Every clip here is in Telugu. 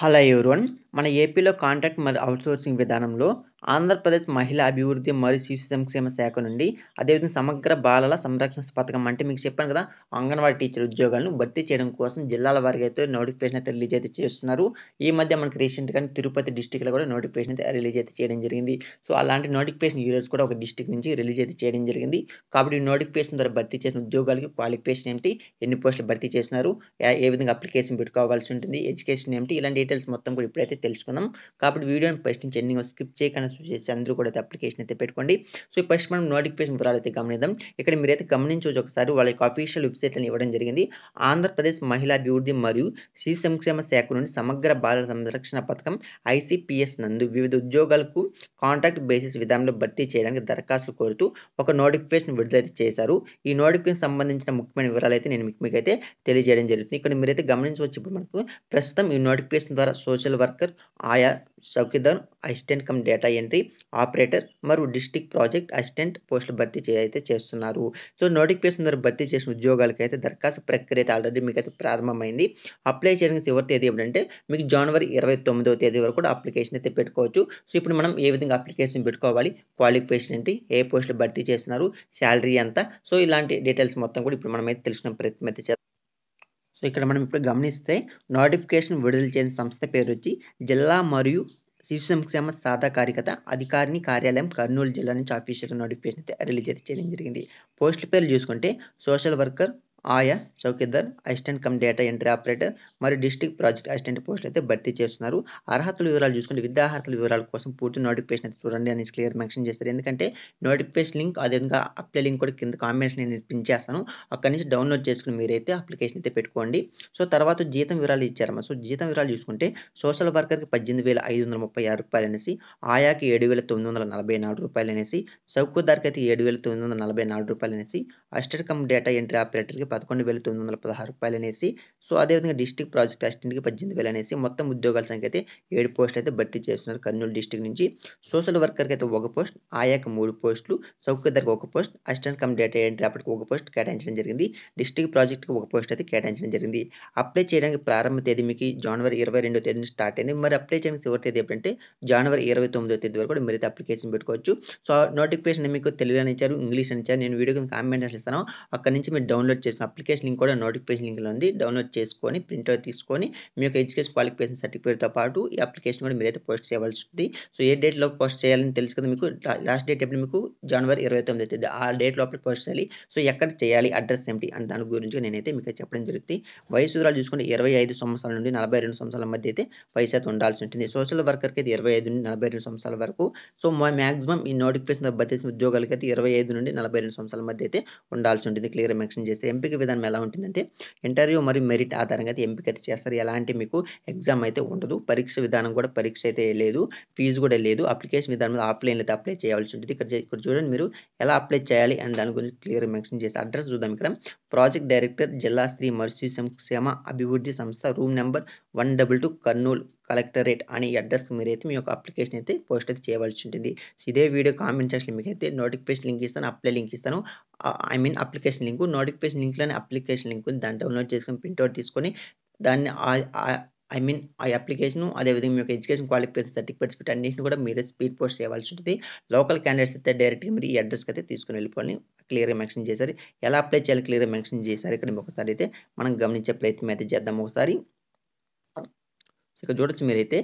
Hello everyone. మన ఏపీలో కాంట్రాక్ట్ మరియు అవుట్‌సోర్సింగ్ విధానంలో ఆంధ్రప్రదేశ్ మహిళా అభివృద్ధి మరియు శిశు సంక్షేమ శాఖ నుండి అదేవిధంగా సమగ్ర బాలల సంరక్షణ పథకం అంటే మీకు చెప్పాను కదా! అంగన్వాడీ టీచర్ ఉద్యోగాలను భర్తీ చేయడం కోసం జిల్లాల వారీగా అయితే నోటిఫికేషన్ అయితే రిలీజ్ అయితే చేస్తున్నారు. ఈ మధ్య మనకి రీసెంట్‌గానే తిరుపతి డిస్ట్రిక్ట్‌లో కూడా నోటిఫికేషన్ అయితే రిలీజ్ అయితే చేయడం జరిగింది. సో, అలాంటి నోటిఫికేషన్ ఈరోజు కూడా ఒక డిస్ట్రిక్ట్ నుంచి రిలీజ్ అయితే చేయడం జరిగింది. కాబట్టి ఈ నోటిఫికేషన్ ద్వారా భర్తీ చేసిన ఉద్యోగాలకి క్వాలిఫికేషన్ ఏమిటి? ఎన్ని పోస్టులు భర్తీ చేస్తున్నారు? ఏ విధంగా అప్లికేషన్ పెట్టుకోవాల్సి ఉంటుంది? ఎడ్యుకేషన్ ఏమిటి? ఇలాంటి డీటెయిల్స్ మొత్తం కూడా ఇప్పుడైతే తెలుసుకుందాం. కాబట్టి వీడియోని ఫస్ట్ నుంచి ఎండింగ్ స్కిప్ చేయకుండా చూసేసి అందరూ కూడా అప్లికేషన్ అయితే పెట్టుకోండి. సో, ఫస్ట్ మనం నోటిఫికేషన్ వివరాలు అయితే గమనిద్దాం. ఇక్కడ మీరైతే గమనించవచ్చు ఒకసారి వాళ్ళ యొక్క అఫీషియల్ వెబ్‌సైట్‌లోని ఇవ్వడం జరిగింది. ఆంధ్రప్రదేశ్ మహిళా అభివృద్ధి మరియు శిశు సంక్షేమ శాఖ నుండి సమగ్ర బాలల సంరక్షణ పథకం ఐసీపీఎస్ నందు వివిధ ఉద్యోగాలకు కాంట్రాక్ట్ బేసిస్ విధానంలో భర్తీ చేయడానికి దరఖాస్తులు కోరుతూ ఒక నోటిఫికేషన్ విడుదలైతే చేశారు. ఈ నోటిఫికేషన్ సంబంధించిన ముఖ్యమైన వివరాలైతే నేను మీకైతే తెలియజేయడం జరుగుతుంది. ఇక్కడ మీరైతే గమనించవచ్చు ఇప్పుడు మనకు ప్రస్తుతం ఈ నోటిఫికేషన్ ద్వారా సోషల్ వర్కర్, ఆయా, chowkidar, assistant cum data entry operator మరియు డిస్ట్రిక్ట్ ప్రాజెక్ట్ అసిస్టెంట్ పోస్టులు భర్తీ అయితే చేస్తున్నారు. సో, నోటిఫికేషన్ ద్వారా భర్తీ చేసిన ఉద్యోగాలకైతే దరఖాస్తు ప్రక్రియ అయితే ఆల్రెడీ మీకైతే ప్రారంభమైంది. అప్లై చేయడానికి చివరి తేదీ ఎప్పుడంటే మీకు జనవరి 29వ తేదీ వరకు కూడా అప్లికేషన్ అయితే పెట్టుకోవచ్చు. సో, ఇప్పుడు మనం ఏ విధంగా అప్లికేషన్ పెట్టుకోవాలి? క్వాలిఫికేషన్ ఏంటి? ఏ పోస్టులు భర్తీ చేస్తున్నారు? సాలరీ ఎంత? సో, ఇలాంటి డీటెయిల్స్ మొత్తం కూడా ఇప్పుడు మనమైతే తెలుసుకునే ప్రయత్నం అయితే చేద్దాం. సో, ఇక్కడ మనం ఇప్పుడు గమనిస్తే నోటిఫికేషన్ విడుదల చేసిన సంస్థ పేరొచ్చి జిల్లా మరియు శిశు సంక్షేమ సాధికారికత అధికారిని కార్యాలయం కర్నూలు జిల్లా నుంచి అఫీషియల్ నోటిఫికేషన్ అయితే రిలీజ్ అయితే చేయడం జరిగింది. పోస్టుల పేర్లు చూసుకుంటే సోషల్ వర్కర్, ఆయా, chowkidar, assistant cum data entry operator మరియు డిస్ట్రిక్ట్ ప్రాజెక్ట్ అసిస్టెంట్ పోస్టులు అయితే భర్తీ చేస్తున్నారు. అర్హతల వివరాలు చూసుకుంటే విద్యార్హతల వివరాల కోసం పూర్తి నోటిఫికేషన్ అయితే చూడండి అని క్లియర్ మెన్షన్ చేస్తారు. ఎందుకంటే నోటిఫికేషన్ లింక్ అదేవిధంగా అప్లై లింక్ కూడా కింద కామెంట్స్ నేను పిన్ చేస్తాను. అక్కడి నుంచి డౌన్లోడ్ చేసుకుని మీరైతే అప్లికేషన్ అయితే పెట్టుకోండి. సో, తర్వాత జీతం వివరాలు ఇచ్చారమ్మా. సో, జీతం వివరాలు చూసుకుంటే సోషల్ వర్కర్‌కి రూ. 18,536 అనేసి, ఆయాకి రూ. 7,944 అనేసి, చౌకీదార్‌కి అయితే రూ. 7,944 అనేసి, అసిస్టెంట్ కమ్ డేటా ఎంట్రీ ఆపరేటర్‌కి రూ. 11,916 అనేసి, సో, అదేవిధంగా డిస్ట్రిక్ట్ ప్రాజెక్ట్ అసిస్టెంట్‌కి 18,000 అనేసి మొత్తం ఉద్యోగాల సంఖ్య అయితే 7 పోస్టులు అయితే భర్తీ చేస్తున్నారు కర్నూలు డిస్ట్రిక్ట్ నుంచి. సోషల్ వర్కర్‌కి అయితే 1 పోస్ట్, ఆయాకి 3 పోస్టులు, చౌకీదార్‌కి 1 post, assistant cum data entry ఆపరేటర్‌కి 1 పోస్ట్ కేటాయించడం జరిగింది. డిస్ట్రిక్ట్ ప్రాజెక్ట్‌కి 1 పోస్ట్ అయితే కేటాయించడం జరిగింది. అప్లై చేయడానికి ప్రారంభ తేదీ మీకు జనవరి 22వ తేదీ నుంచి స్టార్ట్ అయింది. మరి అప్లై చేయడానికి చివరి తేదీ ఎప్పుడంటే జనవరి 29వ తేదీ వరకు కూడా మీరైతే అప్లికేషన్ పెట్టుకోవచ్చు. సో, నోటిఫికేషన్ మీకు తెలుగు అని ఇచ్చారు, ఇంగ్లీష్ అని ఇచ్చారు. నేను వీడియో కింద కామెంట్స్ ఇస్తాను. అక్కడి నుంచి మీరు డౌన్లోడ్ చేసుకున్న అప్లికేషన్ లింక్ కూడా నోటిఫికేషన్ లింక్‌లో ఉంది. డౌన్లోడ్ చేసుకొని ప్రింట్‌ఔట్ తీసుకొని మీ యొక్క ఎడ్యుకేషన్ క్వాలిఫికేషన్ సర్టిఫికేట్‌తో పాటు ఈ అప్లికేషన్ కూడా మీరైతే పోస్ట్ చేయవలసి ఉంటుంది. సో, ఏ డేట్‌లో పోస్ట్ చేయాలని తెలుసు కదా మీకు. లాస్ట్ డేట్ ఎప్పుడు మీకు జనవరి 29వ తేదీ. ఆ డేట్ లోపల పోస్ట్ చేయాలి. సో, ఎక్కడ చేయాలి? అడ్రస్ ఏమిటి? అని దాని గురించి నేనైతే మీకు చెప్పడం జరుగుతుంది. వయసు వివరాలు చూసుకుంటే 25 సంవత్సరాల నుండి 42 సంవత్సరాల మధ్య అయితే వయసు అయితే ఉండాల్సి ఉంటుంది. సోషల్ వర్కర్‌కి అయితే 25 నుండి 42 సంవత్సరాల వరకు. సో, మాక్సిమం ఈ నోటిఫికేషన్ భర్తీ చేసిన ఉద్యోగాలకైతే 25 నుండి 42 సంవత్సరాల మధ్య అయితే ఉండాల్సి ఉంటుంది. క్లియర్‌గా మెన్షన్ చేస్తే ఎంపిక విధానం ఎలా ఉంటుందంటే ఇంటర్వ్యూ మరియు మెరిట్ ఆధారంగా అయితే ఎంపిక అయితే చేస్తారు. ఎలాంటి మీకు ఎగ్జామ్ అయితే ఉండదు. పరీక్ష విధానం కూడా పరీక్ష అయితే లేదు. ఫీజు కూడా లేదు. అప్లికేషన్ విధానం మీద ఆఫ్‌లైన్‌లో అయితే అప్లై చేయాల్సి ఉంటుంది. ఇక్కడ చూడండి మీరు ఎలా అప్లై చేయాలి అని దాని గురించి క్లియర్‌గా మెన్షన్ చేసి అడ్రస్ చూద్దాం ఇక్కడ. ప్రాజెక్ట్ డైరెక్టర్ జిల్లా స్త్రీ మరియు శిశు సంక్షేమ అభివృద్ధి సంస్థ రూమ్ నంబర్ 122 కర్నూలు కలెక్టరేట్ అని ఈ అడ్రస్ మీరైతే మీ యొక్క అప్లికేషన్ అయితే పోస్ట్ అయితే చేయవలసి ఉంటుంది. సో, ఇదే వీడియో కామెంట్ సెక్షన్‌లో మీకైతే నోటిఫికేషన్ లింక్ ఇస్తాను, అప్లై లింక్ ఇస్తాను. Application link. నోటిఫికేషన్ లింక్‌లోనే అప్లికేషన్ లింక్ ఉంది. దాన్ని డౌన్లోడ్ చేసుకొని ప్రింట్‌ఔట్ తీసుకొని దాన్ని ఆ అప్లికేషను అదేవిధంగా మీ యొక్క ఎడ్యుకేషన్ క్వాలిఫికేషన్ సర్టిఫికేట్స్ వీటన్నిటిని కూడా మీరే స్పీడ్ పోస్ట్ చేయవలసి ఉంటుంది. లోకల్ క్యాండిడేట్స్ అయితే డైరెక్ట్‌గా మీరు ఈ అడ్రస్‌కి అయితే తీసుకొని వెళ్ళిపోవాలని క్లియర్‌గా మెన్షన్ చేశారు. ఎలా అప్లై చేయాలో క్లియర్‌గా మెన్షన్ చేశారు. ఇక్కడ ఒకసారి అయితే మనం గమనించే ప్రయత్నం అయితే చేద్దాం ఒకసారి. ఇక్కడ చూడొచ్చు మీరైతే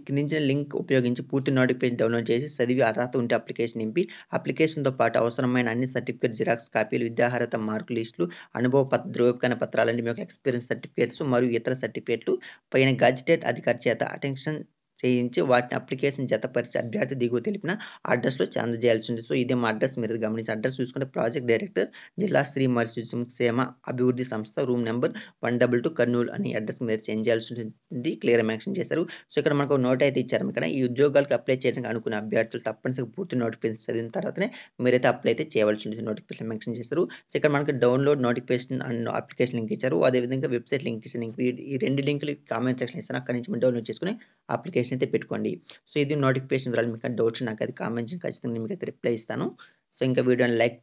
కిందించిన లింక్ ఉపయోగించి పూర్తి నోటిఫికేషన్ డౌన్లోడ్ చేసి చదివి అర్హత ఉంటే అప్లికేషన్ నింపి అప్లికేషన్‌తో పాటు అవసరమైన అన్ని సర్టిఫికేట్ జిరాక్స్ కాపీలు, విద్యార్హత మార్కు లిస్టులు, అనుభవ ధృవీకరణ పత్రాలంటే మీ యొక్క ఎక్స్‌పీరియన్స్ సర్టిఫికేట్స్ మరియు ఇతర సర్టిఫికేట్లు పైన గెజిటెడ్ అధికారి చేత అటెన్షన్ చేయించి వాటిని అప్లికేషన్ జతపరిచి అభ్యర్థి దిగువ తెలిపిన అడ్రస్‌లో అందజేయాల్సి ఉంది. సో, ఇదే మా అడ్రస్ మీరు గమనించి అడ్రస్ చూసుకుంటే ప్రాజెక్ట్ డైరెక్టర్ జిల్లా స్త్రీ మరియు శిశు సంక్షేమ అభివృద్ధి సంస్థ రూమ్ నంబర్ 122 కర్నూలు అని అడ్రస్ మీరు సెండ్ చేయాల్సి ఉంటుంది. క్లియర్‌గా మెన్షన్ చేశారు. సో, ఇక్కడ మనకు నోట్ అయితే ఇచ్చారు. ఇక్కడ ఈ ఉద్యోగాలకు అప్లై చేయడానికి అనుకున్న అభ్యర్థులు తప్పనిసరిగా పూర్తి నోటిఫికేషన్ చదివిన తర్వాతనే మీరైతే అప్లై అయితే చేయవలసి ఉంటుంది. నోటిఫికేషన్ మెన్షన్ చేశారు. సో, ఇక్కడ మనకు download notification and application link ఇచ్చారు. అదేవిధంగా వెబ్‌సైట్ లింక్ ఇచ్చారు. ఈ 2 లింకులు కామెంట్ సెక్షన్‌లో ఇస్తాను. అక్కడి నుంచి మీరు డౌన్లోడ్ చేసుకొని అప్లికేషన్ అయితే పెట్టుకోండి. సో, ఇది నోటిఫికేషన్ వివరాలు. మీకు డౌట్స్ నాకు అది కామెంట్ చేయండి. ఖచ్చితంగా మీకైతే రిప్లై ఇస్తాను. సో, ఇంకా వీడియోని లైక్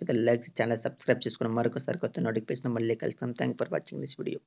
ఛానల్ సబ్స్క్రైబ్ చేసుకొని మరొకసారి కొత్త నోటిఫికేషన్ మళ్ళీ కలుస్తాం. Thank for watching this video.